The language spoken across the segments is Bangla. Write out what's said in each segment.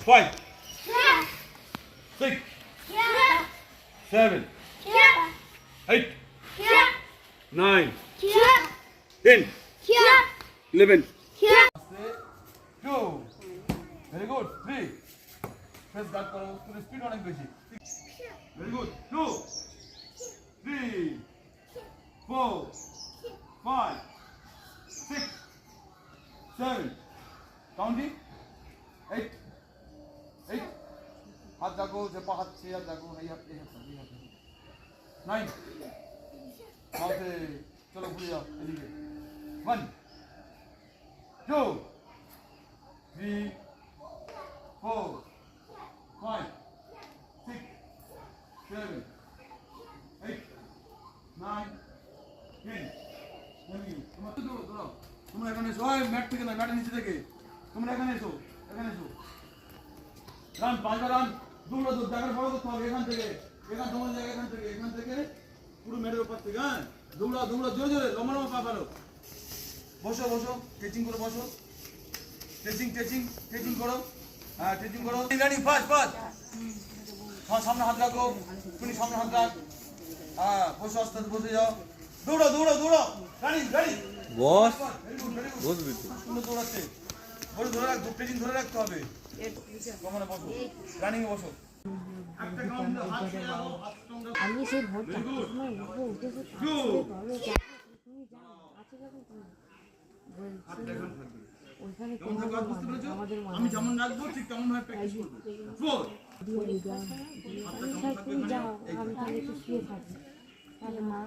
5, 6, 7, 8, 9, 10, 11. Go. Very good. 3. Press guard করো, তুমি স্পিড অনেক বেশি। Very good. 2, 3, 4, 5, 6, 7. Counting. 8, 8. हाथ जागो, जब हाथ से हाथ जागो, नहीं हाथ 9. हाथ से चलो पूरी जाओ, एलिगे. 1, 2, 3, 4, 5, 6, 7, 8, 9, 10. তোমরা এখানে এসো, ম্যাট থেকে না, ম্যাটের নিচে থেকে তোমরা এখানে এসো, এখানে এসো। রান, 5 বার রান, দৌড়ো, জায়গা বড় করতে হবে। এখান থেকে, এখান তোমার জায়গা, এখান থেকে পুরো ম্যাটের উপর থেকে। হ্যাঁ, দৌড়াও, জোরে জোরে, লম্বা লম্বা পা ফেলো। বসো, স্ট্রেচিং করে বসো। স্ট্রেচিং করো। হ্যাঁ, স্ট্রেচিং করো। Ready, fast. হ্যাঁ, সামনে হাত রাখো, তুমি সামনে হাত রাখ। হ্যাঁ, বসো, আস্তে আস্তে বসে যাও। দৌড়ো। রানিং। বস বসবি তো। সুন্দর দৌড়াচ্ছে। বসে ধরে রাখ, স্ট্রেচিং ধরে রাখতে হবে। কমনে বসো, রানিং এ বসো। একটা কাউন্ট দাও, হাত ছেড়ে দাও, হাত স্ট্রং দাও। আমি সেই ভোর চারটার সময় উঠেছি, ওইখানে আমাদের আমি যেমন রাখবো ঠিক তেমন ভাবে প্র্যাকটিস করবো। 4, তুমি যাও, আমি তাহলে একটু শুয়ে থাকি, তাহলে মা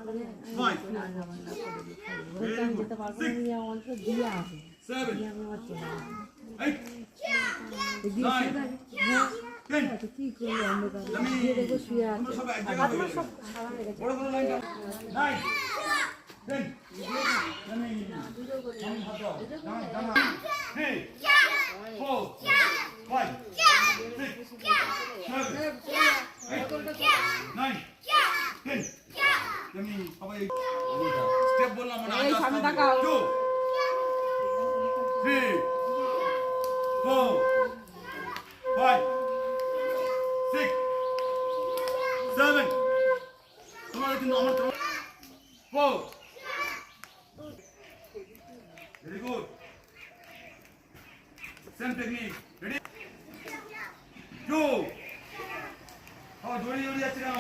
যেতে পারবো না, অল্প দিয়ে আসে, 7, দিয়ে আমি আমার চলে আসবো। 8, 9, 10. কি করবো অন্ধকার দিয়ে দেখবো শুয়ে আছে, সব এক জায়গায় হয়ে গেছে। সারা হয়ে গেছে। বড় লাইন দাও। 9, 10. আমি হাত দাও। 3, 4, 5, 6, 7, 8, 9, 10. আমি সবাই স্টেপ বললাম মানে আগে সামনে তাকাও। 2, 3, 4, 5, 6, 7. তোমার কিন্তু আমার 4. Very good. Same technique. Ready? 2. Oh, jodi jodi যাচ্ছে কেন?